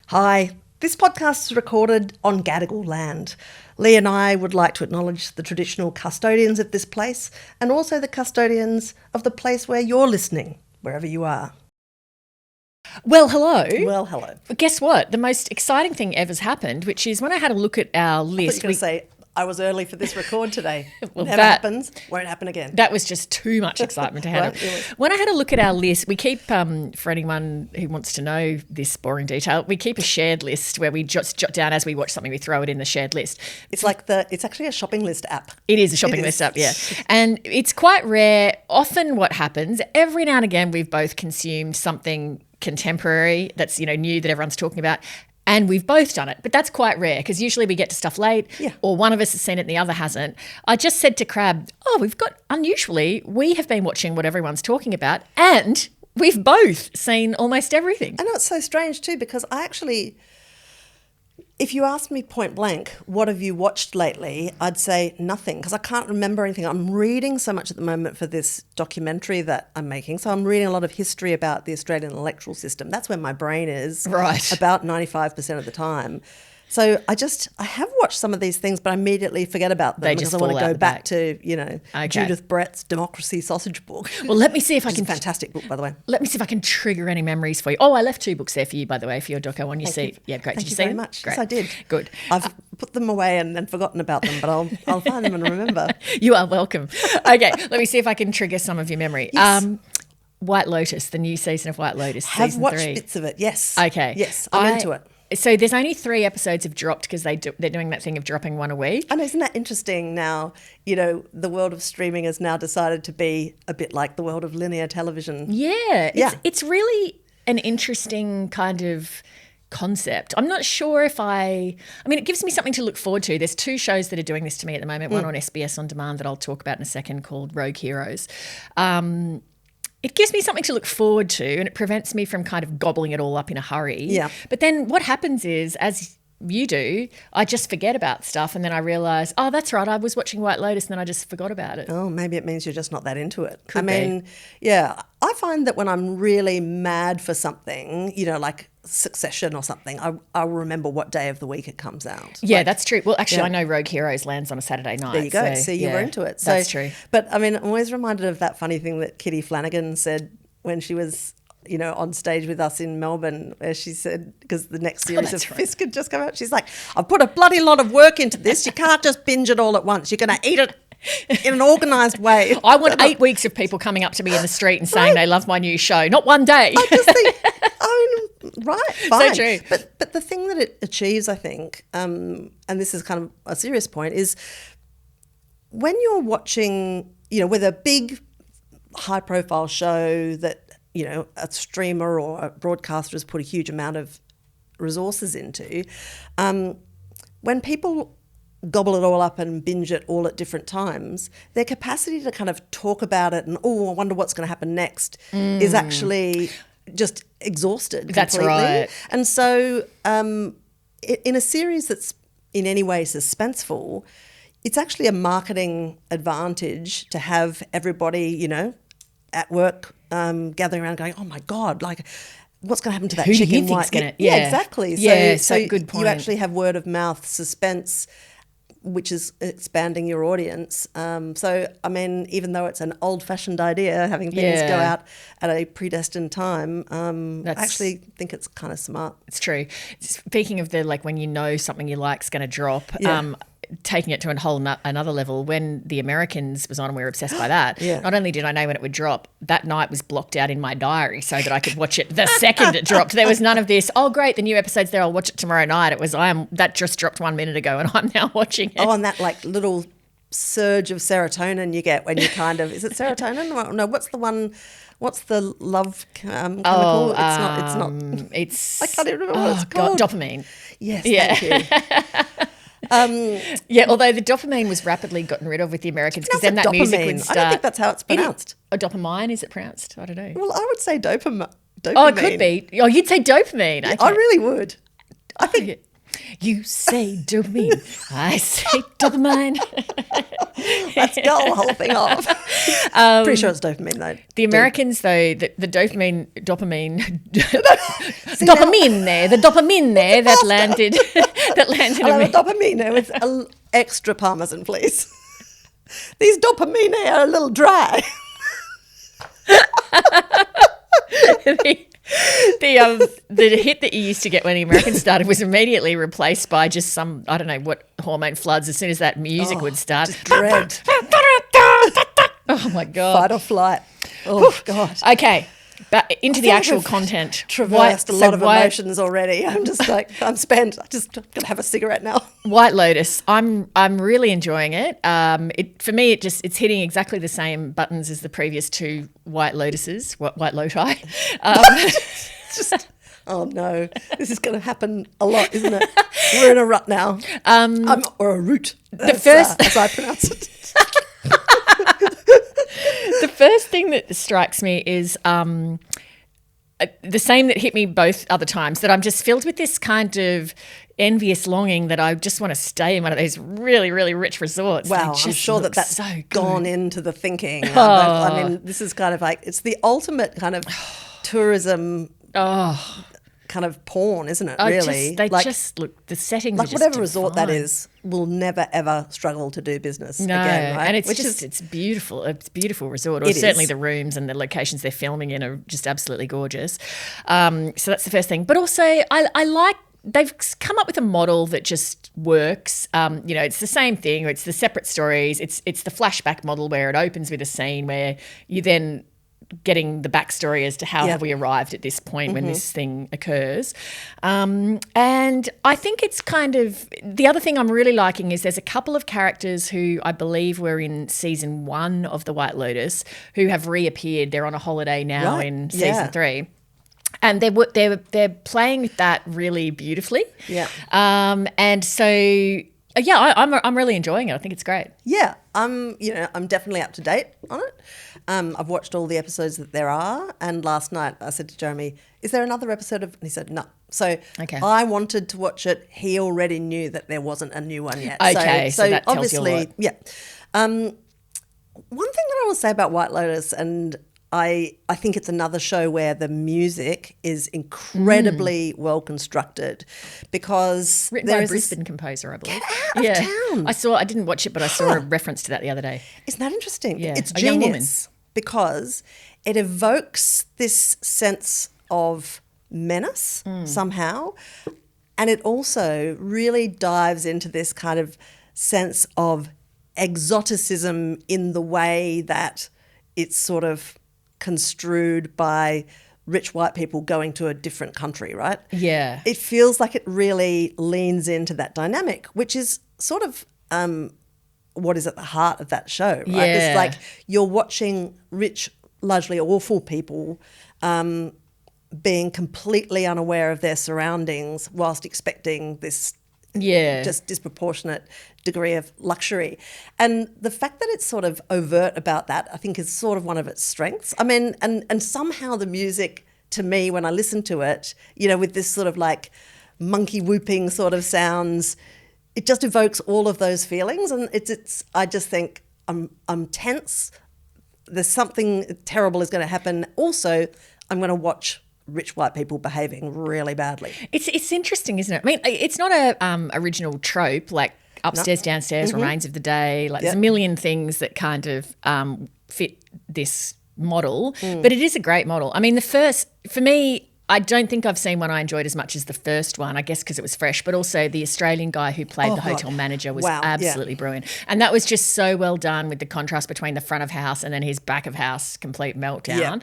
Hi, this podcast is recorded on Gadigal land. Lee and I would like to acknowledge the traditional custodians of this place and also the custodians of the place where you're listening, wherever you are. Well, hello. Well, hello. Guess what? The most exciting thing ever's happened, which is when I had a look at our list. I thought you were going to say, I was early for this record today. Well, Never happens. Won't happen again. That was just too much excitement to have. Right, When I had a look at our list, we keep, for anyone who wants to know this boring detail, we keep a shared list where we just jot down as we watch something, we throw it in the shared list. It's actually a shopping list app. It is a shopping list app, yeah. And it's quite rare. Often what happens, every now and again, we've both consumed something contemporary that's, new that everyone's talking about. And we've both done it, but that's quite rare because usually we get to stuff late or one of us has seen it and the other hasn't. I just said to Crabb, we have been watching what everyone's talking about and we've both seen almost everything. I know it's so strange too because if you asked me point blank, what have you watched lately, I'd say nothing because I can't remember anything. I'm reading so much at the moment for this documentary that I'm making. So I'm reading a lot of history about the Australian electoral system. That's where my brain is about 95% of the time. So I have watched some of these things, but I immediately forget about them because I want to go back to, Judith Brett's Democracy Sausage book. Well, let me see if I can... fantastic book, by the way. Let me see if I can trigger any memories for you. Oh, I left 2 books there for you, by the way, for your doco on your seat. Yeah, great. Thank Did you see very them? much. Great. Yes, I did. Good. I've put them away and forgotten about them, but I'll find them and remember. You are welcome. Okay, let me see if I can trigger some of your memory. Yes. White Lotus, the new season of White Lotus, have season watched 3. bits of it, yes. Okay. Yes, I'm into it. So there's only 3 episodes have dropped because they're doing that thing of dropping one a week. And isn't that interesting now? The world of streaming has now decided to be a bit like the world of linear television. Yeah. It's really an interesting kind of concept. I'm not sure if it gives me something to look forward to. There's 2 shows that are doing this to me at the moment, one on SBS On Demand that I'll talk about in a second called Rogue Heroes. It gives me something to look forward to and it prevents me from kind of gobbling it all up in a hurry. Yeah. But then what happens is, as you do, I just forget about stuff and then I realise, oh, that's right, I was watching White Lotus and then I just forgot about it. Oh, maybe it means you're just not that into it. Could be. Yeah, I find that when I'm really mad for something, like Succession or something, I'll remember what day of the week it comes out. Yeah, that's true. Well, actually, I know Rogue Heroes lands on a Saturday night. There you go. So you were into it. So, that's true. But, I'm always reminded of that funny thing that Kitty Flanagan said when she was on stage with us in Melbourne, where she said, because the next series of Fisk had just come out, she's like, I've put a bloody lot of work into this. You can't just binge it all at once. You're going to eat it in an organised way. I want 8 weeks of people coming up to me in the street and saying they love my new show, not one day. I just think, right, fine. So true. But the thing that it achieves, I think, and this is kind of a serious point, is when you're watching, with a big high-profile show that, a streamer or a broadcaster has put a huge amount of resources into, when people gobble it all up and binge it all at different times, their capacity to kind of talk about it and, I wonder what's going to happen next is actually just exhausted completely. That's right. And so in a series that's in any way suspenseful, it's actually a marketing advantage to have everybody, at work gathering around going, oh my God, like what's going to happen to that Who chicken? do you think's going to... Yeah, exactly. So good point. You actually have word of mouth suspense, which is expanding your audience. Even though it's an old-fashioned idea, having things go out at a predestined time, I actually think it's kind of smart. It's true. Speaking of when something you like is going to drop, taking it to another level, when The Americans was on and we were obsessed by that, not only did I know when it would drop, that night was blocked out in my diary so that I could watch it the second it dropped. There was none of this, oh great, the new episode's there, I'll watch it tomorrow night. It was, that just dropped 1 minute ago and I'm now watching it. Oh, and that little surge of serotonin you get when you kind of, is it serotonin? No, what's the love chemical? It's I can't even remember what it's called. Dopamine. Yes, thank you. Although the dopamine was rapidly gotten rid of with The Americans because then that dopamine. music would start. I don't think that's how it's pronounced. Dopamine, is it pronounced? I don't know. Well, I would say dopamine. Oh, it could be. Oh, you'd say dopamine. Okay. I really would. I think You say dopamine, I say dopamine. Let's go the whole thing off. Pretty sure it's dopamine though. The Americans, though, the dopamine See, the dopamine there that landed in I'll have a America. dopamine with extra parmesan, please. These dopamine are a little dry. The hit that you used to get when the Americans started was immediately replaced by just some, I don't know what hormone floods as soon as that music would start. Just dread. Oh my God. Fight or flight. Oh, God. Okay, but into the feel like actual we've content. Traversed a lot of emotions already. I'm just like, I'm spent. I'm gonna have a cigarette now. White Lotus. I'm really enjoying it. For me, it's hitting exactly the same buttons as the previous two White Lotuses. White Loti. It's just, oh no, this is going to happen a lot, isn't it? We're in a rut now. Or a root. As I pronounce it. The first thing that strikes me is the same that hit me both other times, that I'm just filled with this kind of envious longing that I just want to stay in one of those really, really rich resorts. Wow, I'm sure that's so gone into the thinking. Oh. I mean, this is kind of like, it's the ultimate kind of tourism kind of porn, isn't it, really? Look, the settings like are just whatever resort that divine. is will never, ever struggle to do business No, again, right? and it's beautiful. It's a beautiful resort, or certainly the rooms and the locations they're filming in are just absolutely gorgeous. So that's the first thing. But also, I like they've come up with a model that just works. It's the same thing. It's the separate stories. It's the flashback model where it opens with a scene where you then getting the backstory as to how have we arrived at this point when this thing occurs. And I think it's kind of, the other thing I'm really liking is there's a couple of characters who I believe were in season 1 of The White Lotus who have reappeared. They're on a holiday now in season 3. And they're playing with that really beautifully. Yeah. And so I'm really enjoying it. I think it's great. Yeah, I'm definitely up to date on it. I've watched all the episodes that there are, and last night I said to Jeremy, "Is there another episode of?" And he said, "No." So I wanted to watch it. He already knew that there wasn't a new one yet. Okay, so that tells obviously, you a lot. yeah. One thing that I will say about White Lotus, and I think it's another show where the music is incredibly well constructed, because Written by a Brisbane composer, I believe. Get out of town. I didn't watch it, but I saw a reference to that the other day. Isn't that interesting? Yeah, It's a young woman. genius because it evokes this sense of menace somehow, and it also really dives into this kind of sense of exoticism in the way that it's sort of construed by rich white people going to a different country, right? Yeah. It feels like it really leans into that dynamic, which is sort of what is at the heart of that show, right? Yeah. It's like you're watching rich, largely awful people being completely unaware of their surroundings whilst expecting this just disproportionate degree of luxury. And the fact that it's sort of overt about that, I think, is sort of one of its strengths. I mean, and somehow the music, to me, when I listen to it, with this sort of like monkey whooping sort of sounds, it just evokes all of those feelings. And it's I just think I'm tense. There's something terrible is going to happen. Also, I'm going to watch rich white people behaving really badly. It's interesting, isn't it? I mean, it's not a original trope like upstairs, downstairs, remains of the day. Like there's a million things that kind of fit this model, but it is a great model. I mean, for me, I don't think I've seen one I enjoyed as much as the first one, I guess because it was fresh, but also the Australian guy who played the hotel manager was absolutely brilliant. And that was just so well done with the contrast between the front of house and then his back of house complete meltdown.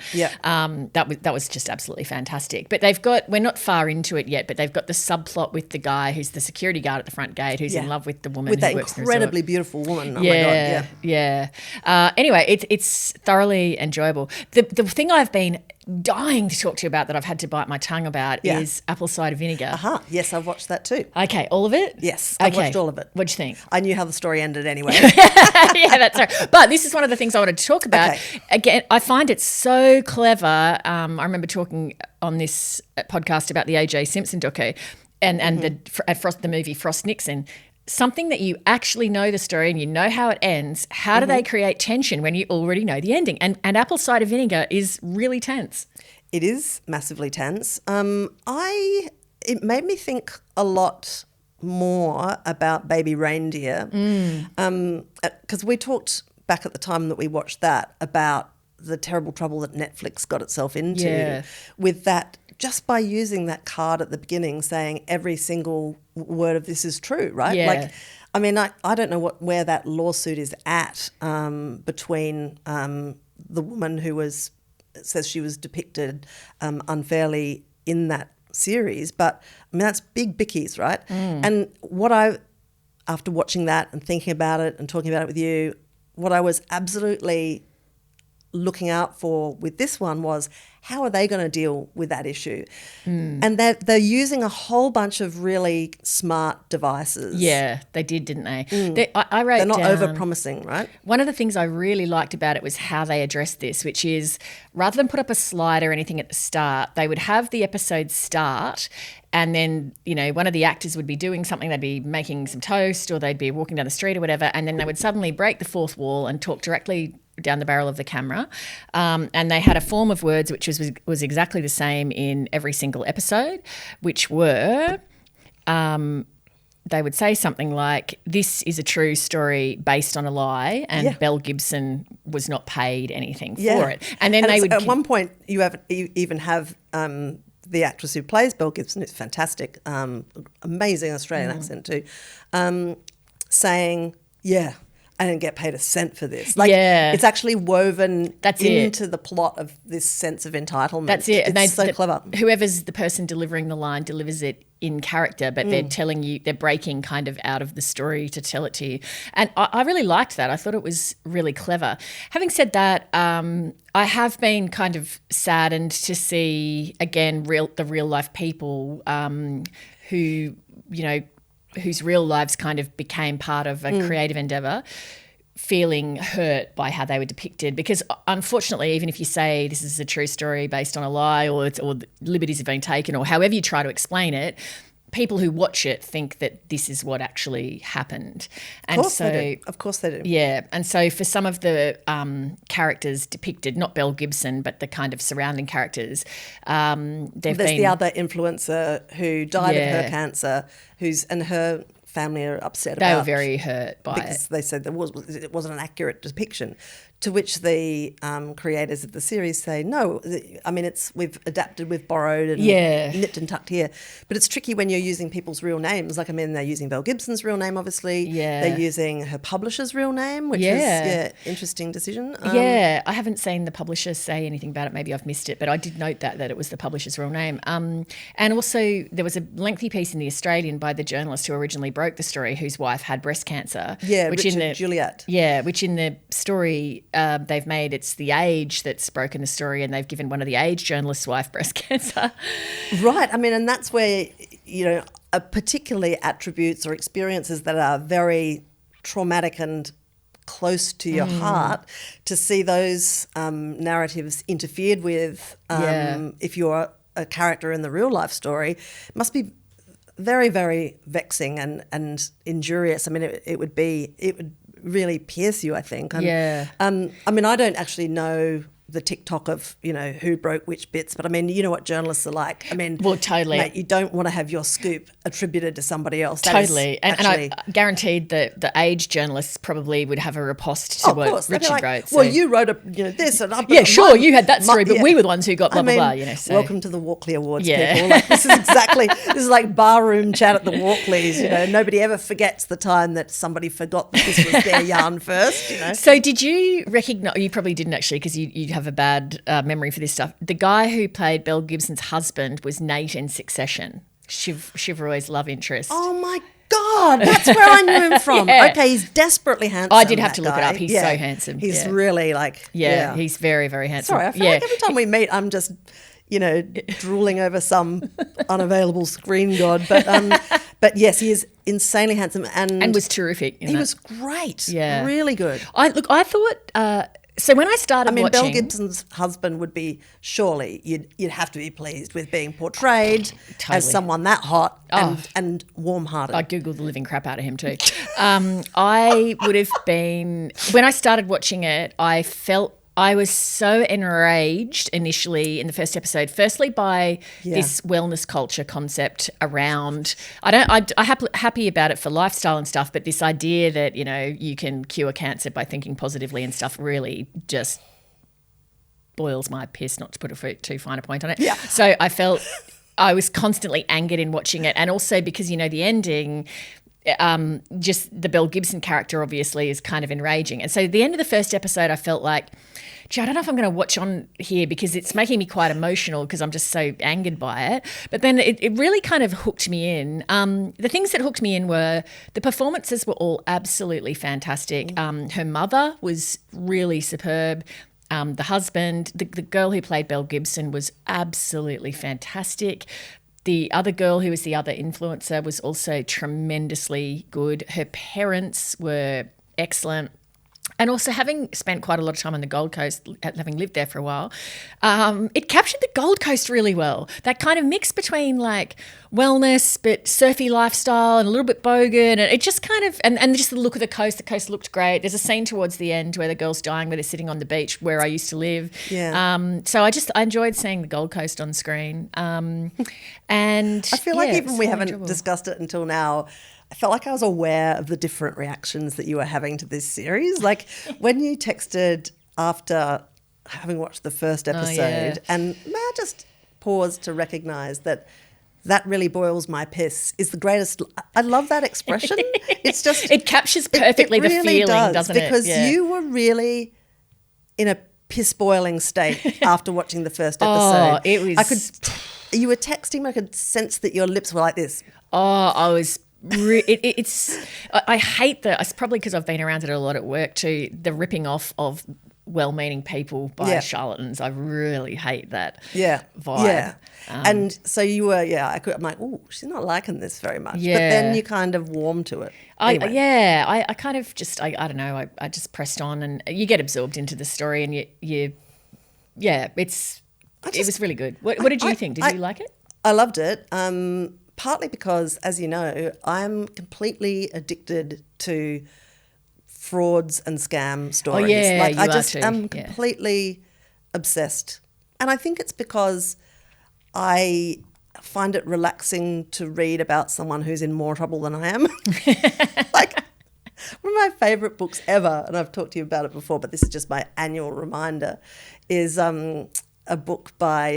That was just absolutely fantastic. But we're not far into it yet, but they've got the subplot with the guy who's the security guard at the front gate who's in love with the woman with who that works incredibly beautiful woman. Oh my God, Anyway, it's thoroughly enjoyable. The thing I've been dying to talk to you about that I've had to bite my tongue about is apple cider vinegar. Yes, I've watched that too. Okay, all of it? Yes, I've watched all of it. What'd you think? I knew how the story ended anyway. Yeah, that's right. But this is one of the things I wanted to talk about. Okay. Again, I find it so clever. I remember talking on this podcast about the A.J. Simpson doco. and the movie Frost Nixon, something that you actually know the story and you know how it ends, how do they create tension when you already know the ending? And apple cider vinegar is really tense. It is massively tense. It made me think a lot more about Baby Reindeer, because we talked back at the time that we watched that about the terrible trouble that Netflix got itself into with that, just by using that card at the beginning saying every single word of this is true, right? Yeah. Like, I mean, I don't know where that lawsuit is at between the woman who says she was depicted unfairly in that series, but I mean, that's big bickies, right? And after watching that and thinking about it and talking about it with you, what I was absolutely looking out for with this one was, how are they going to deal with that issue? And they're using a whole bunch of really smart devices. Yeah, they did, didn't they? I wrote They're not down, over-promising, right? One of the things I really liked about it was how they addressed this, which is rather than put up a slide or anything at the start, they would have the episode start, and then, one of the actors would be doing something. They'd be making some toast, or they'd be walking down the street or whatever, and then they would suddenly break the fourth wall and talk directly down the barrel of the camera. And they had a form of words which was exactly the same in every single episode, which were, they would say something like, this is a true story based on a lie, and Belle Gibson was not paid anything for it. And then they would... At one point, you even have the actress who plays Belle Gibson, who's fantastic, amazing Australian accent too, saying, I didn't get paid a cent for this. It's actually woven into the plot of this sense of entitlement. That's it. It's so clever. Whoever's the person delivering the line delivers it in character, but they're telling you, they're breaking kind of out of the story to tell it to you. And I really liked that. I thought it was really clever. Having said that, I have been kind of saddened to see, again, the real life people who, whose real lives kind of became part of a creative endeavour, feeling hurt by how they were depicted. Because unfortunately, even if you say this is a true story based on a lie, or liberties have been taken, or however you try to explain it, people who watch it think that this is what actually happened. And Of course they do. Yeah. And so for some of the characters depicted, not Belle Gibson, but the kind of surrounding characters, there's the other influencer who died of her cancer, and her family are upset about it. They were very hurt by it. Because they said it wasn't an accurate depiction. To which the creators of the series say, no, I mean, we've adapted, we've borrowed and nipped and tucked here. But it's tricky when you're using people's real names. Like, I mean, they're using Belle Gibson's real name, obviously. Yeah. They're using her publisher's real name, which is interesting decision. I haven't seen the publisher say anything about it. Maybe I've missed it, but I did note that it was the publisher's real name. And also there was a lengthy piece in The Australian by the journalist who originally broke the story, whose wife had breast cancer. Yeah, Richard Juliet. Yeah, which in the story they've made, it's The Age that's broken the story, and they've given one of the Age journalist's wife breast cancer. Right. I mean, and that's where, particularly attributes or experiences that are very traumatic and close to your heart, to see those narratives interfered with if you're a character in the real life story, must be very, very vexing and injurious. I mean, it would really pierce you, I think. And, I mean, I don't actually know the TikTok of, who broke which bits, but I mean, you know what journalists are like. I mean, well, totally. Mate, you don't want to have your scoop attributed to somebody else. Totally. And I guaranteed that the Age journalists probably would have a riposte to what Richard wrote. So. Well, you wrote this and I you had that story, but we were the ones who got blah, blah, blah, So. Welcome to the Walkley Awards, people. Like, this is like barroom chat at the Walkleys, Nobody ever forgets the time that somebody forgot that this was their yarn first, So did you recognise, you probably didn't actually, because you have a bad memory for this stuff. The guy who played Belle Gibson's husband was Nate in Succession, Shiv Roy's love interest. Oh my God, that's where I knew him from. Okay, he's desperately handsome. I did have to look it up. He's so handsome. He's really like... he's very, very handsome. Sorry, I feel like every time we meet, I'm just... drooling over some unavailable screen god. But yes, he is insanely handsome and was terrific. He was great. Yeah, really good. I thought So when I started watching... Mel Gibson's husband would be, surely you'd have to be pleased with being portrayed as someone that hot and warm-hearted. I Googled the living crap out of him too. I would have been... When I started watching it, I felt I was so enraged initially in the first episode, firstly by this wellness culture concept around, I'm happy about it for lifestyle and stuff, but this idea that, you can cure cancer by thinking positively and stuff really just boils my piss, not to put a too fine a point on it. Yeah. So I felt I was constantly angered in watching it, and also because, the ending... just the Mel Gibson character obviously is kind of enraging. And so at the end of the first episode, I felt like, gee, I don't know if I'm going to watch on here because it's making me quite emotional because I'm just so angered by it. But then it really kind of hooked me in. The things that hooked me in were the performances were all absolutely fantastic. Her mother was really superb. The husband, the girl who played Mel Gibson was absolutely fantastic. The other girl who was the other influencer was also tremendously good. Her parents were excellent. And also, having spent quite a lot of time on the Gold Coast, having lived there for a while, it captured the Gold Coast really well. That kind of mix between like wellness but surfy lifestyle and a little bit bogan, and it just kind of and just the look of the coast. The coast looked great. There's a scene towards the end where the girl's dying, where they're sitting on the beach where I used to live. Yeah. So I enjoyed seeing the Gold Coast on screen. And I feel like even we haven't discussed it until now. I felt like I was aware of the different reactions that you were having to this series. Like when you texted after having watched the first episode, and may I just pause to recognise that really boils my piss is the greatest. I love that expression. It's just... It captures perfectly the really feeling, doesn't it? Because you were really in a piss-boiling state after watching the first episode. Oh, it was... You were texting me, I could sense that your lips were like this. Oh, I was... I hate it's probably because I've been around it a lot at work too, the ripping off of well-meaning people by charlatans. I really hate that vibe. Yeah. And so you were, I'm like, oh, she's not liking this very much. Yeah. But then you kind of warmed to it. Anyway. I kind of just, I don't know, I just pressed on, and you get absorbed into the story, and it was really good. What did you think? Did you like it? I loved it. Partly because, as you know, I'm completely addicted to frauds and scam stories. Oh, yeah, like, you I are just too. am completely obsessed. And I think it's because I find it relaxing to read about someone who's in more trouble than I am. Like, one of my favourite books ever, and I've talked to you about it before, but this is just my annual reminder, is a book by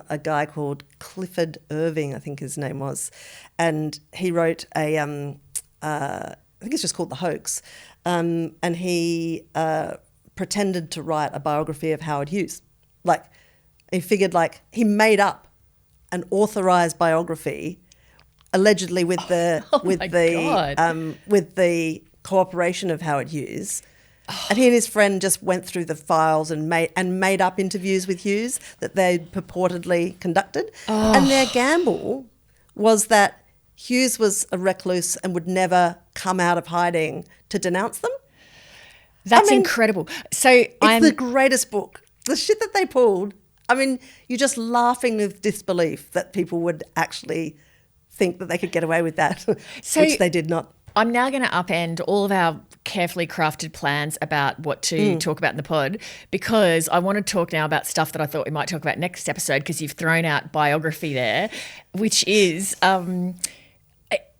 a guy called Clifford Irving, I think his name was, and he wrote I think it's just called The Hoax, and he pretended to write a biography of Howard Hughes. Like, he figured, like, he made up an authorised biography, allegedly with the with the cooperation of Howard Hughes. And he and his friend just went through the files and made up interviews with Hughes that they'd purportedly conducted. And their gamble was that Hughes was a recluse and would never come out of hiding to denounce them. That's incredible. So it's the greatest book. The shit that they pulled, I mean, you're just laughing with disbelief that people would actually think that they could get away with that, which they did not. I'm now going to upend all of our carefully crafted plans about what to talk about in the pod, because I want to talk now about stuff that I thought we might talk about next episode, because you've thrown out biography there, which is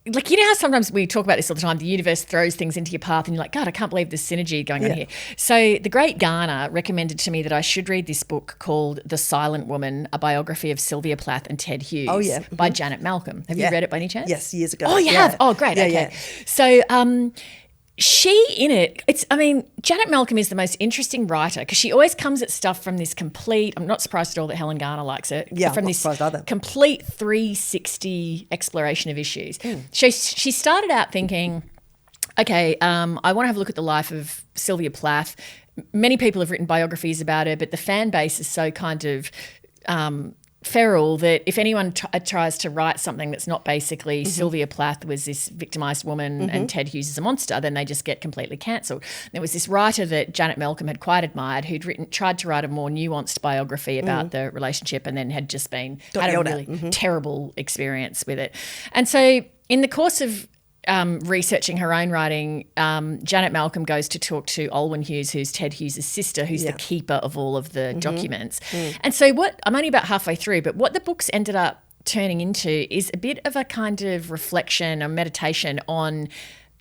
like, you know how sometimes we talk about this all the time, the universe throws things into your path and you're like, God, I can't believe there's synergy going on here. So the great Garner recommended to me that I should read this book called The Silent Woman, a biography of Sylvia Plath and Ted Hughes by Janet Malcolm. Have you read it by any chance? Yes, years ago. Oh, you have? Oh, great. Okay. Yeah. So she in it, Janet Malcolm is the most interesting writer, because she always comes at stuff from this complete, I'm not surprised at all that Helen Garner likes it, from this complete 360 exploration of issues. She started out thinking, okay, I want to have a look at the life of Sylvia Plath. Many people have written biographies about her, but the fan base is so kind of feral that if anyone tries to write something that's not basically Sylvia Plath was this victimised woman and Ted Hughes is a monster, then they just get completely cancelled. There was this writer that Janet Malcolm had quite admired who'd tried to write a more nuanced biography about the relationship and then had just had a really terrible experience with it. And so in the course of researching her own writing, Janet Malcolm goes to talk to Olwen Hughes, who's Ted Hughes' sister, who's the keeper of all of the documents. And so I'm only about halfway through, but what the books ended up turning into is a bit of a kind of reflection or meditation on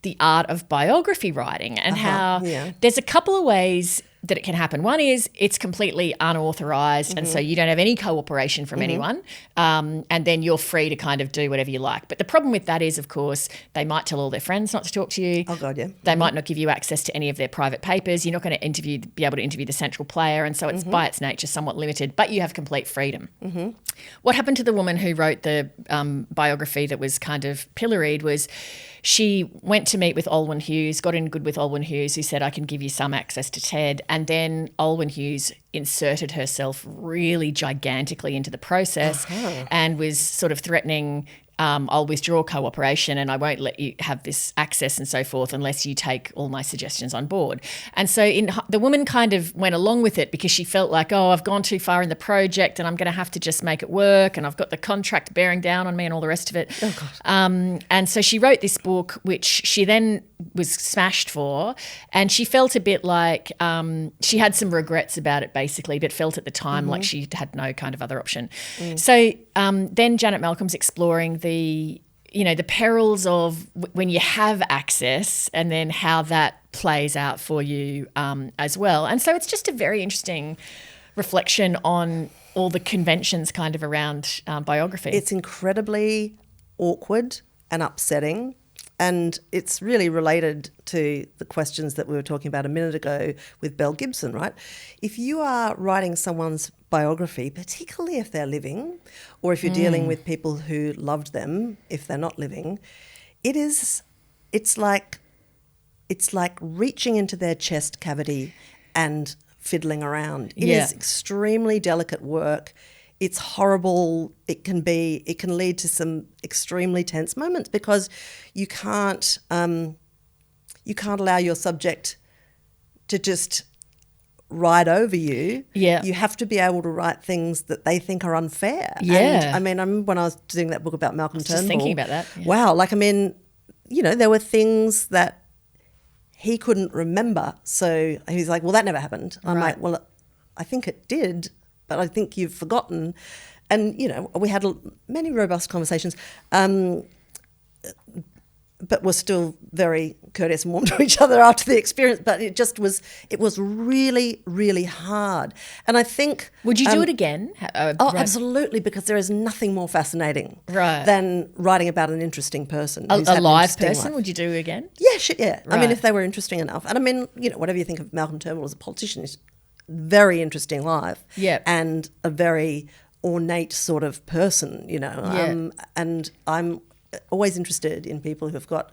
the art of biography writing and how there's a couple of ways that it can happen. One is it's completely unauthorised and so you don't have any cooperation from anyone and then you're free to kind of do whatever you like. But the problem with that is, of course, they might tell all their friends not to talk to you. Oh, God, yeah. They might not give you access to any of their private papers. You're not going to be able to interview the central player, and so it's by its nature somewhat limited, but you have complete freedom. What happened to the woman who wrote the biography that was kind of pilloried was she went to meet with Olwen Hughes, got in good with Olwen Hughes, who said, I can give you some access to Ted. And then Olwen Hughes inserted herself really gigantically into the process and was sort of threatening, I'll withdraw cooperation and I won't let you have this access and so forth unless you take all my suggestions on board. And so the woman kind of went along with it because she felt like, oh, I've gone too far in the project and I'm going to have to just make it work and I've got the contract bearing down on me and all the rest of it. Oh, God. And so she wrote this book, which she then was smashed for, and she felt a bit like she had some regrets about it basically, but felt at the time like she had no kind of other option. So then Janet Malcolm's exploring the perils of when you have access and then how that plays out for you as well. And so it's just a very interesting reflection on all the conventions kind of around biography. It's incredibly awkward and upsetting. And it's really related to the questions that we were talking about a minute ago with Belle Gibson, right? If you are writing someone's biography, particularly if they're living, or if you're dealing with people who loved them if they're not living, it's like reaching into their chest cavity and fiddling around. It is extremely delicate work. It's horrible. It can lead to some extremely tense moments because you can't allow your subject to just ride over you. Yeah. You have to be able to write things that they think are unfair. Yeah. And I mean, I remember when I was doing that book about Malcolm Turnbull. Just thinking about that. Yeah. Wow. Like, I mean, there were things that he couldn't remember. So he's like, well, that never happened. I'm like, well, I think it did, but I think you've forgotten. And, we had many robust conversations, but were still very courteous and warm to each other after the experience. But it was really, really hard. And I think... Would you do it again? Absolutely, because there is nothing more fascinating than writing about an interesting person. A live person, life. Would you do it again? Yeah, shit, yeah. Right. I mean, if they were interesting enough. And I mean, whatever you think of Malcolm Turnbull as a politician, he's very interesting live. Yeah. And a very ornate sort of person, and I'm always interested in people who have got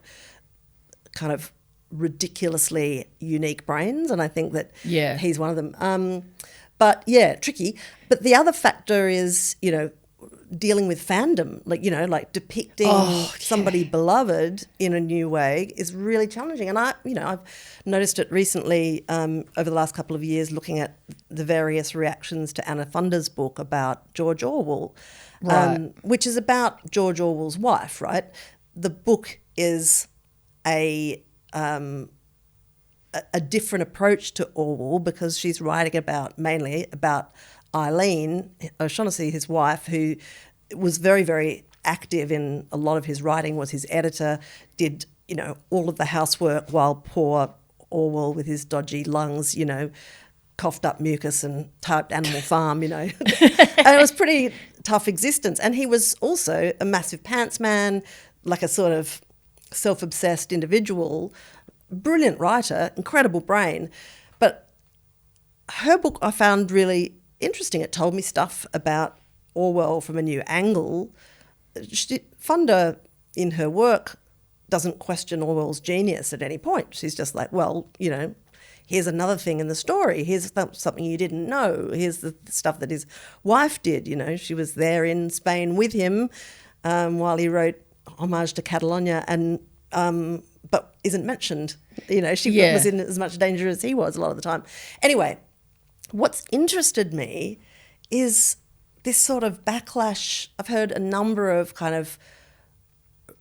kind of ridiculously unique brains, and I think that he's one of them. But yeah, tricky. But the other factor is, dealing with fandom, like depicting somebody beloved in a new way is really challenging. And I've noticed it recently over the last couple of years, looking at the various reactions to Anna Funder's book about George Orwell, which is about George Orwell's wife, right? The book is a different approach to Orwell because she's writing mainly about Eileen O'Shaughnessy, his wife, who was very, very active in a lot of his writing, was his editor, did, all of the housework while poor Orwell with his dodgy lungs, coughed up mucus and typed Animal Farm, And it was pretty tough existence. And he was also a massive pants man, like a sort of self-obsessed individual, brilliant writer, incredible brain. But her book I found really interesting. It told me stuff about Orwell from a new angle. Funder, in her work, doesn't question Orwell's genius at any point. She's just like, well, here's another thing in the story. Here's something you didn't know. Here's the stuff that his wife did. You know, she was there in Spain with him while he wrote Homage to Catalonia, and but isn't mentioned. You know, she was in as much danger as he was a lot of the time. Anyway, what's interested me is this sort of backlash. I've heard a number of kind of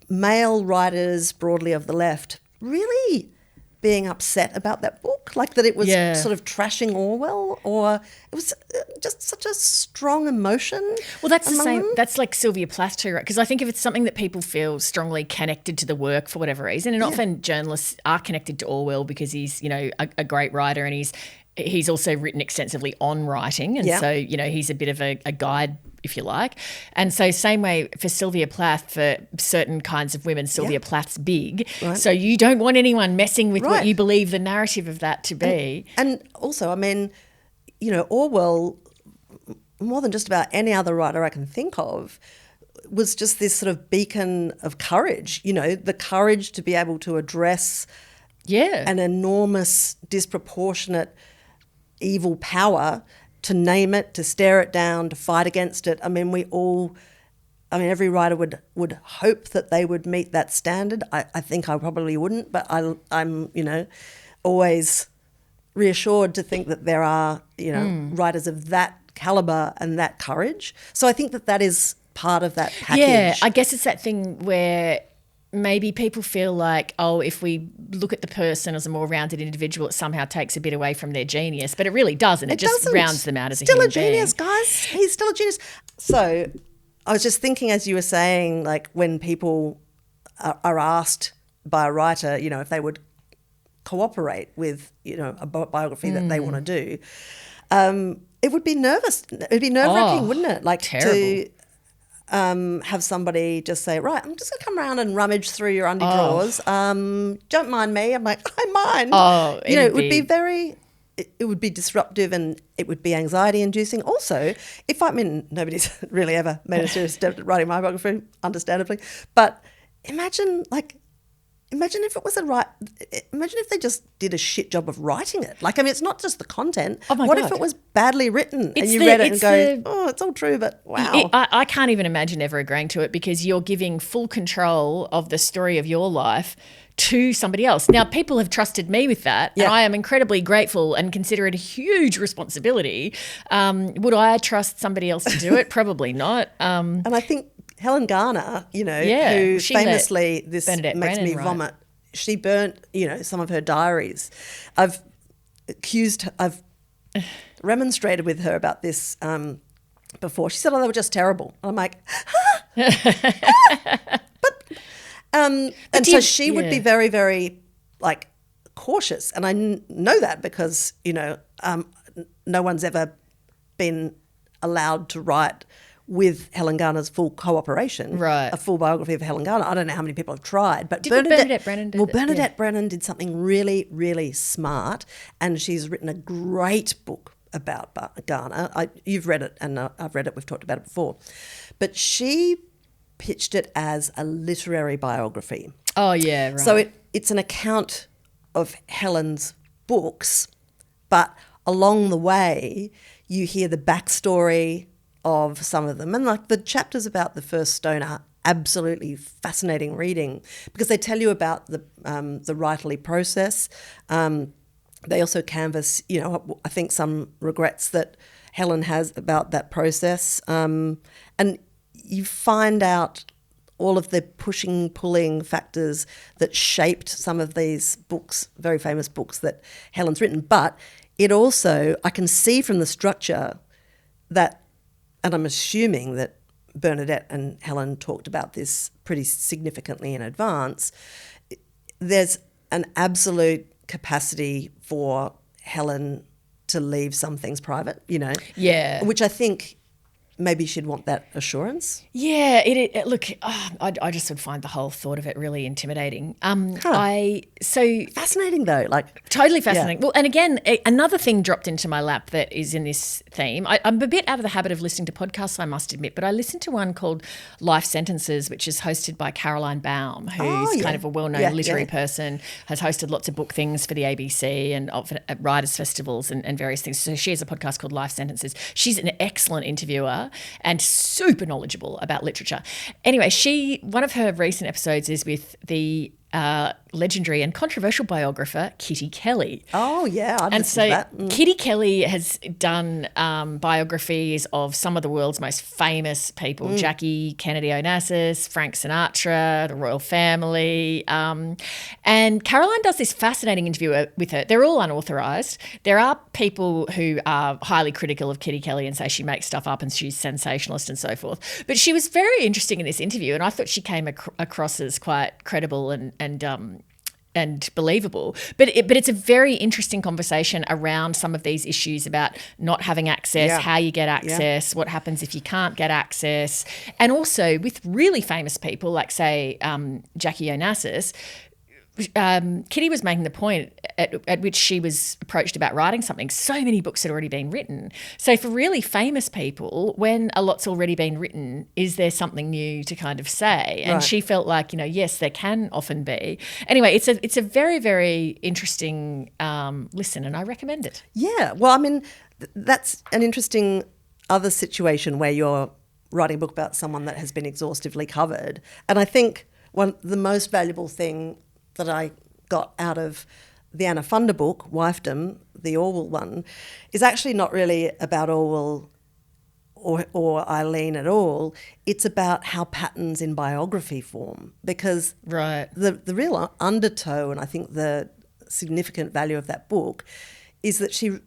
male writers, broadly of the left, really being upset about that book, like that it was sort of trashing Orwell, or it was just such a strong emotion. Well, that's the same. Them. That's like Sylvia Plath too, right? Because I think if it's something that people feel strongly connected to the work for whatever reason, and often journalists are connected to Orwell because he's, you know, a great writer, and he's also written extensively on writing, and so, you know, he's a bit of a guide, if you like. And so same way for Sylvia Plath, for certain kinds of women, Sylvia Plath's big. Right. So you don't want anyone messing with what you believe the narrative of that to be. And also, I mean, you know, Orwell, more than just about any other writer I can think of, was just this sort of beacon of courage, you know, the courage to be able to address an enormous, disproportionate evil power, to name it, to stare it down, to fight against it. I mean, every writer would hope that they would meet that standard. I think I probably wouldn't, but I'm, you know, always reassured to think that there are, you know, writers of that caliber and that courage. So I think that is part of that package. Yeah, I guess it's that thing where maybe people feel like, oh, if we look at the person as a more rounded individual, it somehow takes a bit away from their genius. But it really doesn't. It just rounds them out as a human being. Still a genius, guys. He's still a genius. So I was just thinking, as you were saying, like when people are asked by a writer, you know, if they would cooperate with, you know, a biography that they want to do, it would be nervous. It would be nerve-wracking, wouldn't it? Like terrible. To have somebody just say, right, I'm just going to come around and rummage through your undie drawers. Don't mind me. I'm like, I mind. Oh, you know, it would be very, it would be disruptive, and it would be anxiety inducing. Also, nobody's really ever made a serious step at writing my biography, understandably, but imagine if it was imagine if they just did a shit job of writing it. Like, I mean, it's not just the content. Oh my what God. if it was badly written and you read it and go, oh, it's all true, but wow. I can't even imagine ever agreeing to it, because you're giving full control of the story of your life to somebody else. Now, people have trusted me with that, and I am incredibly grateful and consider it a huge responsibility. Would I trust somebody else to do it? Probably not. And I think Helen Garner, you know, who famously, this Bernadette makes Brennan, me vomit, she burnt, you know, some of her diaries. I've remonstrated with her about this before. She said, oh, they were just terrible. I'm like, but so she would be very, very, like, cautious. And I know that because, you know, no one's ever been allowed to write with Helen Garner's full cooperation, right? A full biography of Helen Garner. I don't know how many people have tried, but Bernadette Brennan did. Well, Bernadette Brennan did something really, really smart, and she's written a great book about Garner. You've read it, and I've read it. We've talked about it before, but she pitched it as a literary biography. Oh yeah, right. So it's an account of Helen's books, but along the way you hear the backstory of some of them. And like the chapters about the first stone are absolutely fascinating reading, because they tell you about the writerly process. They also canvass, you know, I think some regrets that Helen has about that process. And you find out all of the pushing, pulling factors that shaped some of these books, very famous books that Helen's written. But it also, I can see from the structure that, and I'm assuming that Bernadette and Helen talked about this pretty significantly in advance, there's an absolute capacity for Helen to leave some things private, you know. Yeah. Which I think maybe she'd want that assurance. Yeah, I just would find the whole thought of it really intimidating. Fascinating though, like totally fascinating. Yeah. Well, and again, another thing dropped into my lap that is in this theme. I'm a bit out of the habit of listening to podcasts, I must admit, but I listened to one called Life Sentences, which is hosted by Caroline Baum, who's kind of a well-known literary person, has hosted lots of book things for the ABC and at writers' festivals and various things. So she has a podcast called Life Sentences. She's an excellent interviewer and super knowledgeable about literature. Anyway, one of her recent episodes is with the legendary and controversial biographer Kitty Kelly. Oh yeah, I've and so to that. Kitty Kelly has done biographies of some of the world's most famous people: Jackie Kennedy Onassis, Frank Sinatra, the royal family, and Caroline does this fascinating interview with her. They're all unauthorized. There are people who are highly critical of Kitty Kelly and say she makes stuff up and she's sensationalist and so forth. But she was very interesting in this interview, and I thought she came across as quite credible and believable, but it's a very interesting conversation around some of these issues about not having access, how you get access, what happens if you can't get access, and also with really famous people like, say, Jackie Onassis. Kitty was making the point at which she was approached about writing something. So many books had already been written. So for really famous people, when a lot's already been written, is there something new to kind of say? And she felt like, yes, there can often be. Anyway, it's a very, very interesting listen, and I recommend it. Yeah, well, I mean, that's an interesting other situation where you're writing a book about someone that has been exhaustively covered. And I think the most valuable thing that I got out of the Anna Funder book, Wifedom, the Orwell one, is actually not really about Orwell or Eileen at all. It's about how patterns in biography form, because the real undertow, and I think the significant value of that book, is that she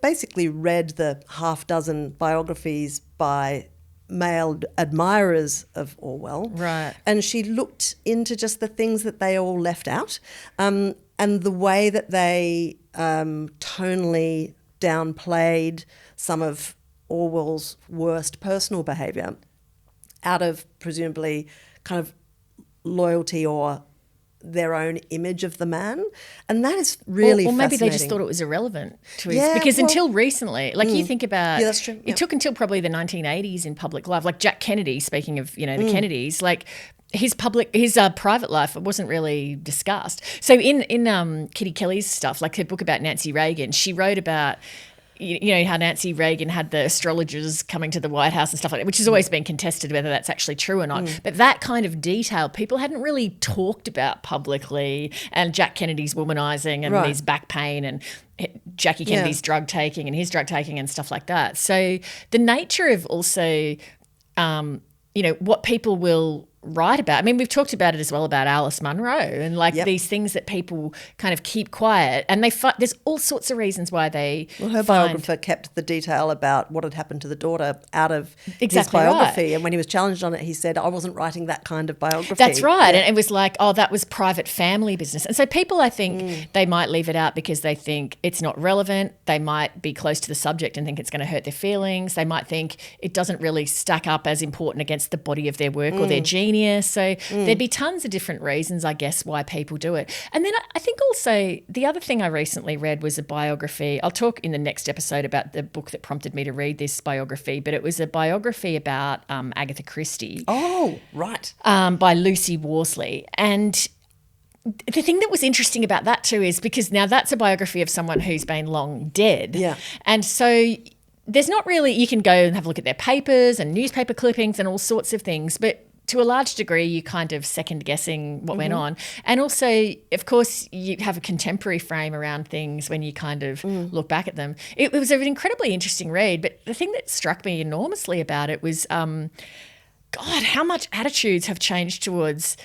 basically read the half dozen biographies by male admirers of Orwell. Right. And she looked into just the things that they all left out, and the way that they tonally downplayed some of Orwell's worst personal behaviour out of presumably kind of loyalty or their own image of the man. And that is really or maybe fascinating. they just thought it was irrelevant to his, because until recently, like you think about, that's true. It took until probably the 1980s in public life, like Jack Kennedy, speaking of, the Kennedys, like his private life wasn't really discussed. So in Kitty Kelly's stuff, like her book about Nancy Reagan, she wrote about how Nancy Reagan had the astrologers coming to the White House and stuff like that, which has always been contested whether that's actually true or not. But that kind of detail people hadn't really talked about publicly, and Jack Kennedy's womanizing and his back pain and Jackie Kennedy's drug taking and his drug taking and stuff like that. So the nature of also, what people will write about. I mean, we've talked about it as well about Alice Munro and these things that people kind of keep quiet, and there's all sorts of reasons why they. Well, her biographer kept the detail about what had happened to the daughter out of his biography, and when he was challenged on it, he said, "I wasn't writing that kind of biography." That's right, and it was like, "Oh, that was private family business," and so people, I think, they might leave it out because they think it's not relevant. They might be close to the subject and think it's going to hurt their feelings. They might think it doesn't really stack up as important against the body of their work or their genius. So there'd be tons of different reasons, I guess, why people do it. And then I think also the other thing I recently read was a biography. I'll talk in the next episode about the book that prompted me to read this biography, but it was a biography about Agatha Christie. Oh, right. By Lucy Worsley. And the thing that was interesting about that too is because now that's a biography of someone who's been long dead. Yeah. And so there's not really, you can go and have a look at their papers and newspaper clippings and all sorts of things, but to a large degree, you kind of second guessing what went on. And also, of course, you have a contemporary frame around things when you kind of look back at them. It was an incredibly interesting read, but the thing that struck me enormously about it was, God, how much attitudes have changed towards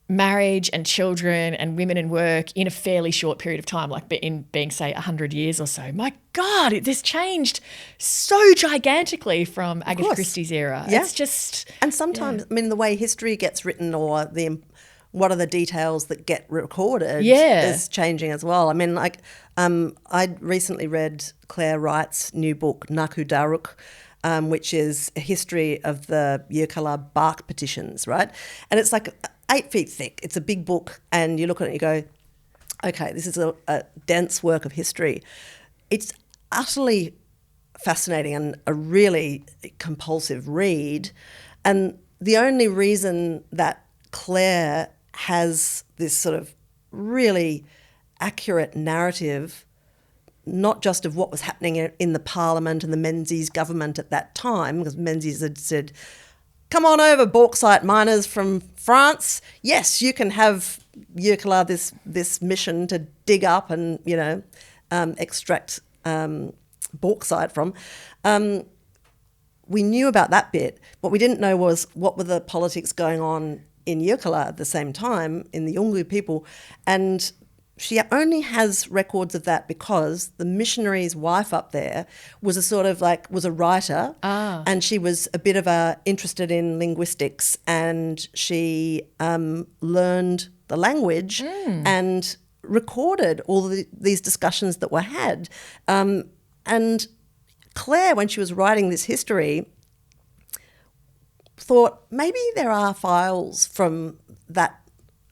marriage and children and women and work in a fairly short period of time, like in being, say, 100 years or so. My God, this changed so gigantically from Agatha Christie's era. Yeah. It's just... And sometimes, I mean, the way history gets written or what are the details that get recorded is changing as well. I mean, like I recently read Claire Wright's new book, Naku Daruk, which is a history of the Yirrkala bark petitions, right? And it's like 8 feet thick. It's a big book, and you look at it and you go, okay, this is a dense work of history. It's utterly fascinating and a really compulsive read. And the only reason that Claire has this sort of really accurate narrative, not just of what was happening in the Parliament and the Menzies government at that time, because Menzies had said, come on over, bauxite miners from France. Yes, you can have Yirrkala, this mission to dig up and, extract bauxite from. We knew about that bit. What we didn't know was what were the politics going on in Yirrkala at the same time, in the Yolngu people. And she only has records of that because the missionary's wife up there was a writer, and she was a bit of interested in linguistics, and she learned the language and recorded all these discussions that were had. And Claire, when she was writing this history, thought maybe there are files from that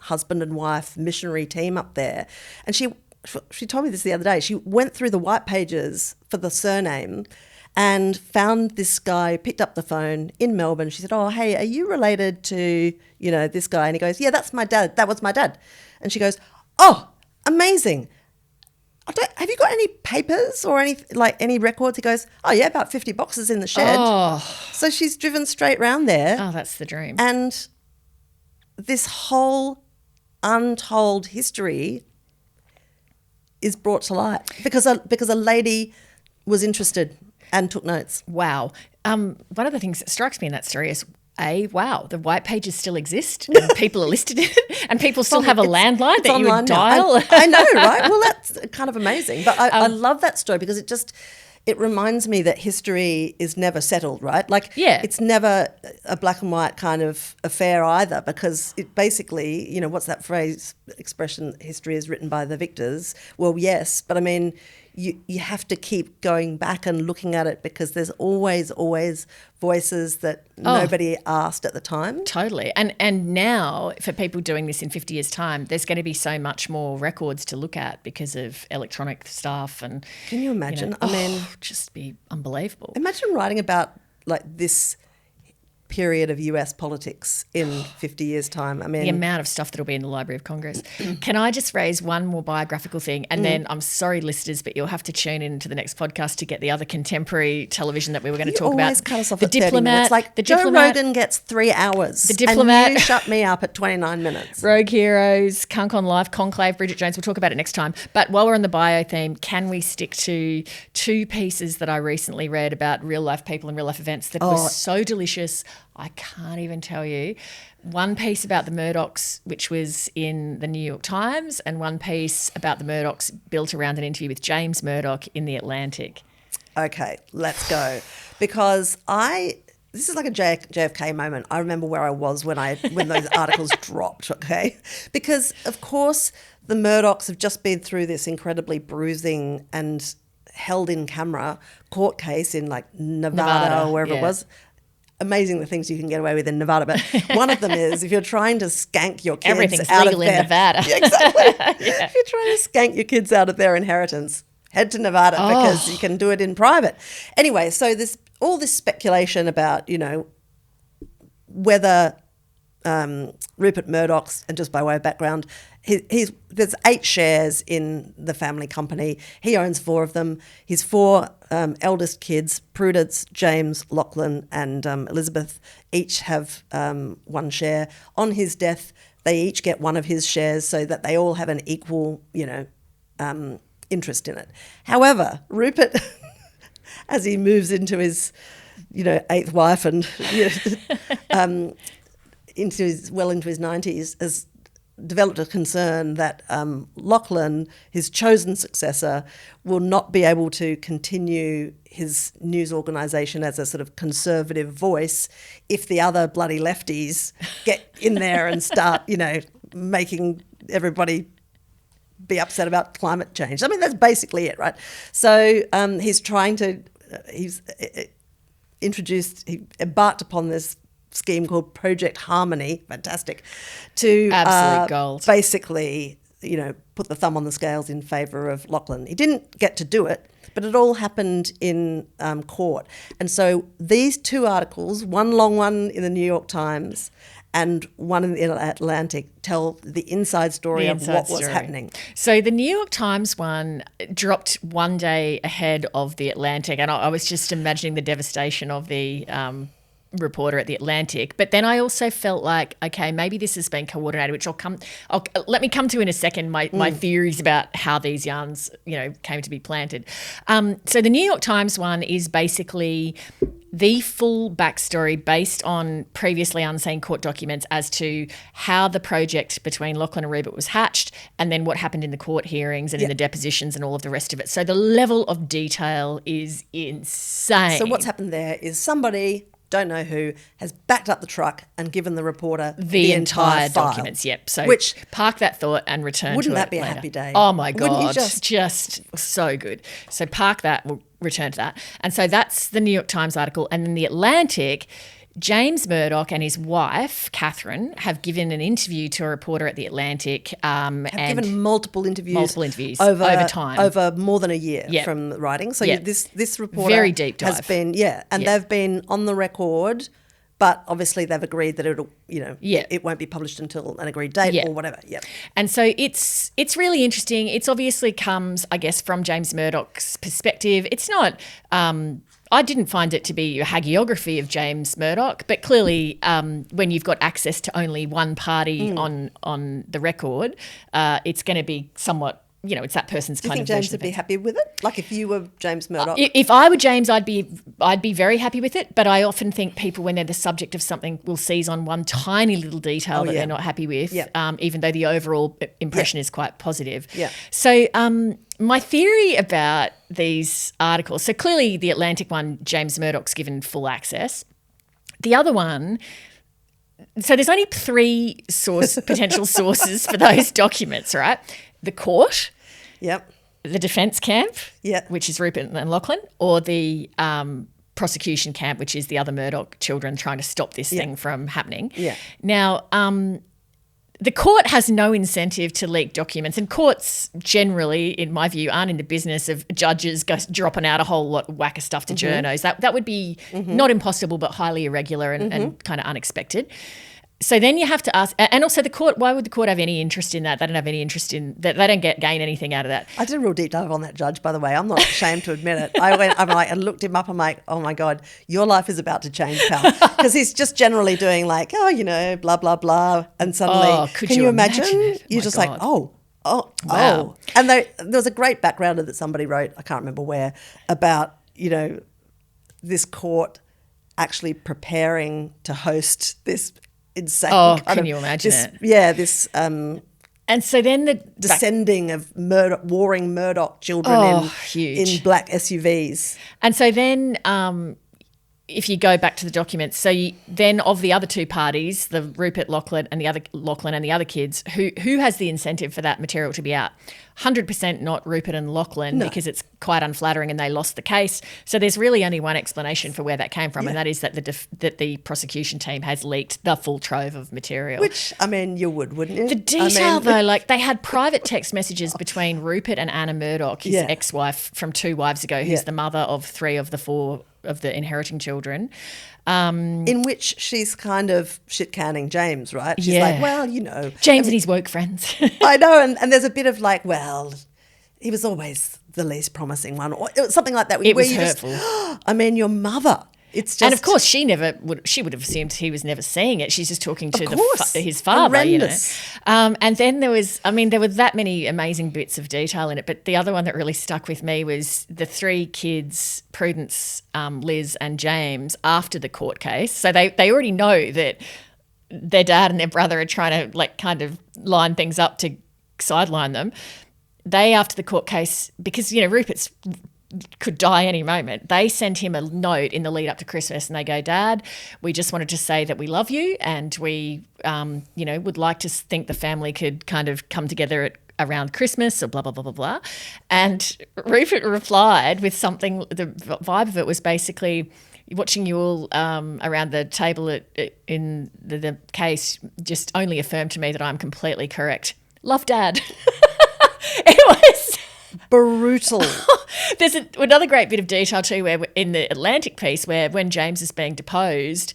husband and wife missionary team up there. And she told me this the other day. She went through the white pages for the surname and found this guy, picked up the phone in Melbourne. She said, oh, hey, are you related to, this guy? And he goes, yeah, that's my dad. That was my dad. And she goes, oh, amazing. Have you got any papers or any records? He goes, oh, yeah, about 50 boxes in the shed. Oh. So she's driven straight round there. Oh, that's the dream. And this whole untold history is brought to light because a lady was interested and took notes. Wow. One of the things that strikes me in that story is, wow, the white pages still exist and people are listed in it and people still have a landline that you would dial. I know, right? Well, that's kind of amazing. But I love that story because it reminds me that history is never settled, right? It's never a black and white kind of affair either, because it basically, what's that expression, history is written by the victors? Well, yes, but I mean, you have to keep going back and looking at it because there's always voices that nobody asked at the time. Totally. And now for people doing this in 50 years' time, there's going to be so much more records to look at because of electronic stuff. And can you imagine? I mean, just be unbelievable. Imagine writing about this period of US politics in 50 years' time. I mean, the amount of stuff that'll be in the Library of Congress. Can I just raise one more biographical thing? And then I'm sorry, listeners, but you'll have to tune in to the next podcast to get the other contemporary television that we were going to talk about. You always cut us off at 30 minutes. Like Joe Rogan gets 3 hours. The Diplomat. And you shut me up at 29 minutes. Rogue Heroes, Cunk on Life, Conclave, Bridget Jones. We'll talk about it next time. But while we're on the bio theme, can we stick to 2 pieces that I recently read about real life people and real life events that were so delicious? I can't even tell you. One piece about the Murdochs, which was in the New York Times, and one piece about the Murdochs built around an interview with James Murdoch in the Atlantic. Okay, let's go. Because this is like a JFK moment. I remember where I was when those articles dropped, okay? Because, of course, the Murdochs have just been through this incredibly bruising and held in camera court case in Nevada or wherever it was. Amazing the things you can get away with in Nevada, but one of them is if you're trying to skank your kids everything's out legal of their, in Nevada. Yeah, exactly. If you're trying to skank your kids out of their inheritance, head to Nevada because you can do it in private. Anyway, so all this speculation about whether Rupert Murdoch's, and just by way of background, there's 8 shares in the family company. He owns 4 of them. His 4 eldest kids, Prudence, James, Lachlan and Elizabeth, each have 1 share. On his death, they each get 1 of his shares so that they all have an equal, interest in it. However, Rupert, as he moves into his, 8th wife and into his 90s, has developed a concern that Lachlan, his chosen successor, will not be able to continue his news organisation as a sort of conservative voice if the other bloody lefties get in there and start, making everybody be upset about climate change. I mean, that's basically it, right? So he's trying to he embarked upon this scheme called Project Harmony, fantastic, to Absolute gold. basically, put the thumb on the scales in favour of Lachlan. He didn't get to do it, but it all happened in court. And so these two articles, one long one in the New York Times and one in the Atlantic, tell the inside story of what was happening. So the New York Times one dropped one day ahead of the Atlantic, and I was just imagining the devastation of the reporter at the Atlantic. But then I also felt like, okay, maybe this has been coordinated, which let me come to in a second, my theories about how these yarns, came to be planted. So the New York Times one is basically the full backstory based on previously unseen court documents as to how the project between Lachlan and Rupert was hatched, and then what happened in the court hearings and in the depositions and all of the rest of it. So the level of detail is insane. So what's happened there is somebody, don't know who, has backed up the truck and given the reporter the entire file. Documents. Yep. So park that thought and return to it. Wouldn't that be later. a happy day? Oh my God. Wouldn't you just so good. So park that, we'll return to that. And so that's the New York Times article. And then the Atlantic, James Murdoch and his wife, Catherine, have given an interview to a reporter at the Atlantic. Have given multiple interviews over time. Over more than a year from writing. So this reporter very deep dive. has been, they've been on the record, but obviously they've agreed that it won't be published until an agreed date or whatever. Yeah. And so it's really interesting. It's obviously comes, I guess, from James Murdoch's perspective. It's not I didn't find it to be a hagiography of James Murdoch, but clearly when you've got access to only one party on the record, it's going to be somewhat, it's that person's kind of version. Do you think James would be happy with it? Like if you were James Murdoch? If I were James, I'd be very happy with it. But I often think people, when they're the subject of something, will seize on one tiny little detail that they're not happy with, even though the overall impression is quite positive. Yeah. So my theory about these articles, so clearly the Atlantic one, James Murdoch's given full access. The other one, so there's only three potential sources for those documents, right? The court, the defence camp, which is Rupert and Lachlan, or the prosecution camp, which is the other Murdoch children trying to stop this thing from happening. Yeah. Now, the court has no incentive to leak documents, and courts generally, in my view, aren't in the business of judges dropping out a whole whack of stuff to journos. That would be not impossible, but highly irregular and kind of unexpected. So then you have to ask, and also the court, why would the court have any interest in that? They don't have any interest in that. They don't gain anything out of that. I did a real deep dive on that judge, by the way. I'm not ashamed to admit it. I looked him up. I'm like, oh my God, your life is about to change, pal. Because he's just generally doing like, blah, blah, blah. And suddenly, can you imagine? You're just God. like, wow. And there was a great backgrounder that somebody wrote, I can't remember where, about, this court actually preparing to host this insane can you imagine it? Yeah, this and so then the descending of warring Murdoch children in black SUVs. And so then if you go back to the documents, then of the other two parties, the Rupert Lachlan and the other kids, who has the incentive for that material to be out? 100% not Rupert and Lachlan, because it's quite unflattering and they lost the case. So there's really only one explanation for where that came from, and that is that the prosecution team has leaked the full trove of material. Which, you wouldn't you? The detail though, like they had private text messages between Rupert and Anna Murdoch, his ex-wife from 2 wives ago, who's the mother of 3 of the 4 of the inheriting children. In which she's kind of shit-canning James, right? She's like, well, James and his woke friends. I know, and there's a bit of like, well, he was always the least promising one, or something like that. It was hurtful. Your mother. It's just, and of course, she would have assumed he was never seeing it. She's just talking to his father. Horrendous. And then there were that many amazing bits of detail in it. But the other one that really stuck with me was the 3 kids, Prudence, Liz, and James, after the court case. So they already know that their dad and their brother are trying to kind of line things up to sideline them. They, after the court case, because Rupert's could die any moment, they sent him a note in the lead up to Christmas and they go, Dad, we just wanted to say that we love you and we would like to think the family could kind of come together around Christmas or blah, blah, blah, blah, blah. And Rupert replied with something, the vibe of it was basically, watching you all around the table in the case just only affirmed to me that I'm completely correct. Love Dad. It was brutal. There's another great bit of detail too, where in the Atlantic piece, where when James is being deposed,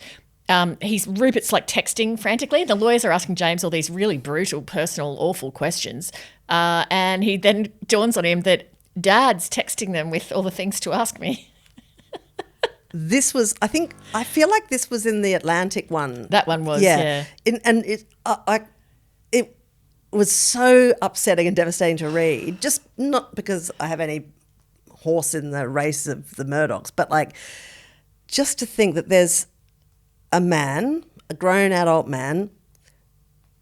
Rupert's like texting frantically. The lawyers are asking James all these really brutal, personal, awful questions, and he then dawns on him that Dad's texting them with all the things to ask me. This was, I feel like this was in the Atlantic one. That one was, yeah. It was so upsetting and devastating to read, just not because I have any horse in the race of the Murdochs, but like just to think that there's a man, a grown adult man,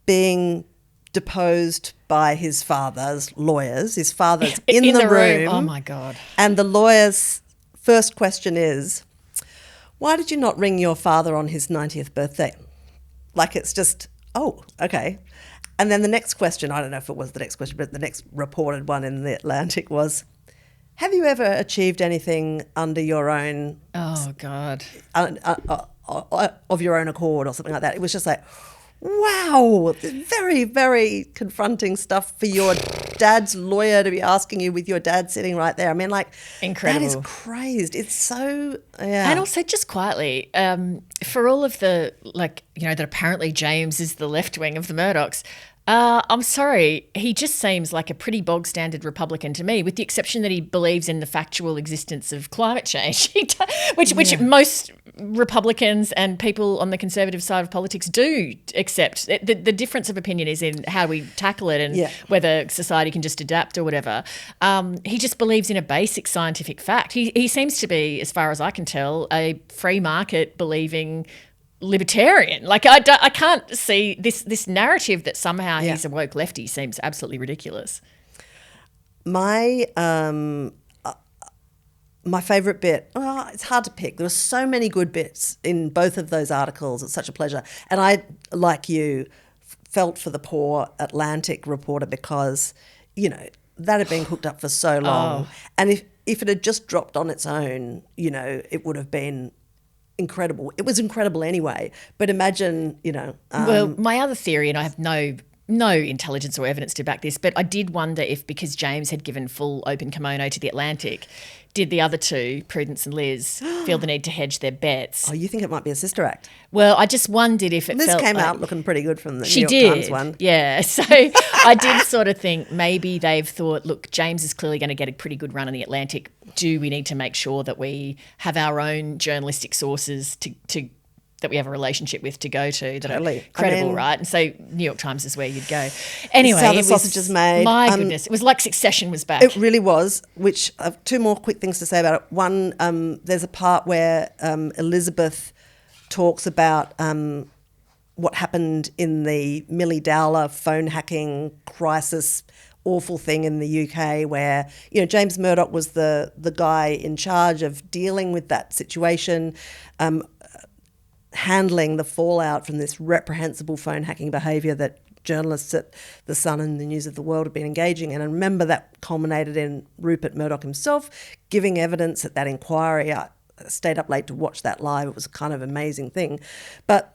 being deposed by his father's lawyers. His father's in the room. Oh, my God. And the lawyer's first question is, why did you not ring your father on his 90th birthday? Like, it's just, oh, okay. And then the next question, I don't know if it was the next question, but the next reported one in the Atlantic was, have you ever achieved anything under your own... Oh, God. Of your own accord or something like that? It was just like, wow, very, very confronting stuff for your dad's lawyer to be asking you with your dad sitting right there. I mean, like, incredible. That is crazed. It's so, yeah. And also just quietly, for all of the, like, you know, that apparently James is the left wing of the Murdochs, I'm sorry, he just seems like a pretty bog standard Republican to me, with the exception that he believes in the factual existence of climate change, which most Republicans and people on the conservative side of politics do accept. The difference of opinion is in how we tackle it and whether society can just adapt or whatever. He just believes in a basic scientific fact. He seems to be, as far as I can tell, a free market believing libertarian. Like, I can't see this narrative that somehow he's a woke lefty seems absolutely ridiculous. My favourite bit, it's hard to pick. There were so many good bits in both of those articles. It's such a pleasure. And I, like you, felt for the poor Atlantic reporter because, you know, that had been cooked up for so long. And if it had just dropped on its own, you know, it would have been incredible. It was incredible anyway. But imagine, you know. Well, my other theory, and I have no intelligence or evidence to back this, but I did wonder if, because James had given full open kimono to the Atlantic, did the other two, Prudence and Liz, feel the need to hedge their bets? Oh, you think it might be a sister act? Well, I just wondered if it Liz felt came like, out looking pretty good from the she New York did, Times one. Yeah. So I did sort of think maybe they've thought, look, James is clearly going to get a pretty good run in the Atlantic. Do we need to make sure that we have our own journalistic sources to that we have a relationship with to go to that are credible, right? And so New York Times is where you'd go. Anyway, how the sausage is made. My goodness, it was like Succession was back. It really was, which I have two more quick things to say about it. One, there's a part where Elizabeth talks about what happened in the Millie Dowler phone hacking crisis, awful thing in the UK where, you know, James Murdoch was the guy in charge of dealing with that situation, handling the fallout from this reprehensible phone hacking behaviour that journalists at The Sun and the News of the World have been engaging in. And remember, that culminated in Rupert Murdoch himself giving evidence at that inquiry. I stayed up late to watch that live. It was a kind of amazing thing. But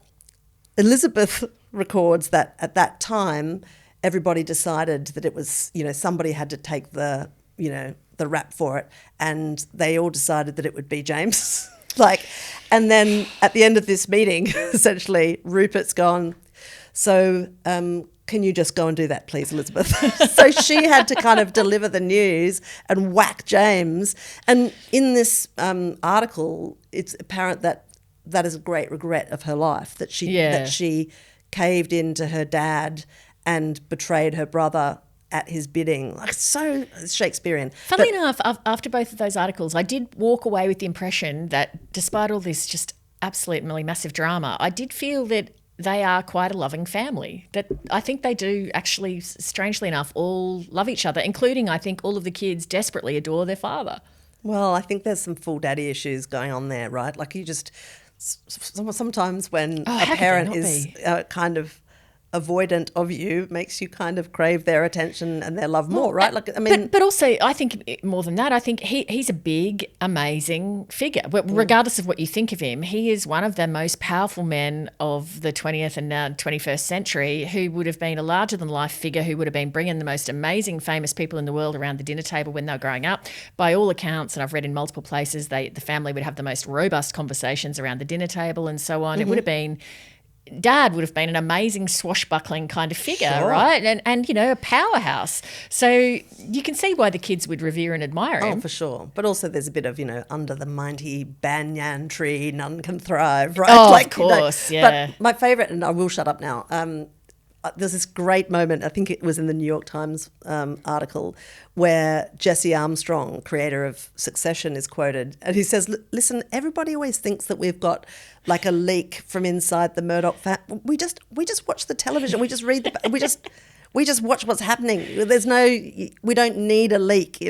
Elizabeth records that at that time, everybody decided that it was, you know, somebody had to take the, you know, the rap for it. And they all decided that it would be James. And then at the end of this meeting, essentially, Rupert's gone, so can you just go and do that, please, Elizabeth? So she had to kind of deliver the news and whack James. And in this article, it's apparent that that is a great regret of her life, that she caved into her dad and betrayed her brother at his bidding. Like, so Shakespearean. Funnily enough, after both of those articles, I did walk away with the impression that despite all this just absolutely massive drama, I did feel that they are quite a loving family, that I think they do actually, strangely enough, all love each other, including, I think, all of the kids desperately adore their father. Well, I think there's some full daddy issues going on there, right? Like, you just, sometimes when a parent is kind of avoidant of you makes you kind of crave their attention and their love more, right? Like, I mean, but also I think more than that, I think he's a big, amazing figure. Regardless of what you think of him, he is one of the most powerful men of the 20th and now 21st century, who would have been a larger than life figure, who would have been bringing the most amazing, famous people in the world around the dinner table when they were growing up. By all accounts, and I've read in multiple places, the family would have the most robust conversations around the dinner table and so on. It would have been. Dad would have been an amazing swashbuckling kind of figure, right? And a powerhouse. So you can see why the kids would revere and admire him. Oh, for sure. But also there's a bit of, under the mighty banyan tree, none can thrive, right? Oh, of course, yeah. But my favourite, and I will shut up now, there's this great moment, I think it was in the New York Times article, where Jesse Armstrong, creator of Succession, is quoted. And he says, listen, everybody always thinks that we've got like a leak from inside the Murdoch family. We just watch the television. We just read we just watch what's happening. We don't need a leak,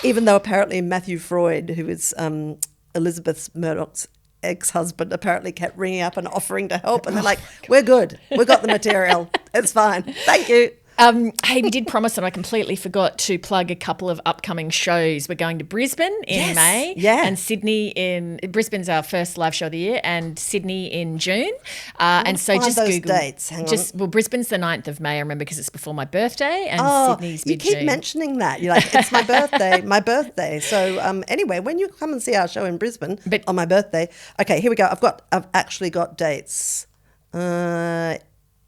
even though apparently Matthew Freud, who is Elizabeth Murdoch's ex-husband, apparently kept ringing up and offering to help, and they're like, we're good, we've got the material, it's fine, thank you. Hey, we did promise, and I completely forgot to plug a couple of upcoming shows. We're going to Brisbane in May, and Sydney Brisbane's our first live show of the year, and Sydney in June. And so just those Google dates. Hang on. Well, Brisbane's the 9th of May, I remember, because it's before my birthday, and Sydney's mid-June. You keep mentioning that. You're like, it's my birthday. So anyway, when you come and see our show in Brisbane on my birthday, okay, here we go. I've actually got dates.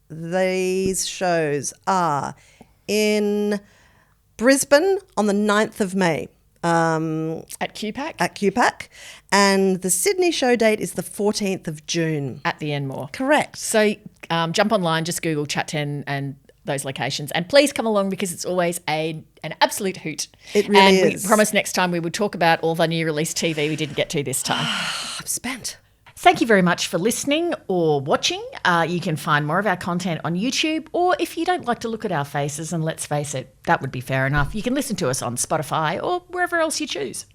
These shows are in Brisbane on the 9th of May. At QPAC? At QPAC. And the Sydney show date is the 14th of June. At the Enmore. Correct. So jump online, just Google Chat 10 and those locations. And please come along, because it's always an absolute hoot. It really is. And we promised next time we would talk about all the new release TV we didn't get to this time. I'm spent. Thank you very much for listening or watching. You can find more of our content on YouTube, or if you don't like to look at our faces, and let's face it, that would be fair enough, you can listen to us on Spotify or wherever else you choose.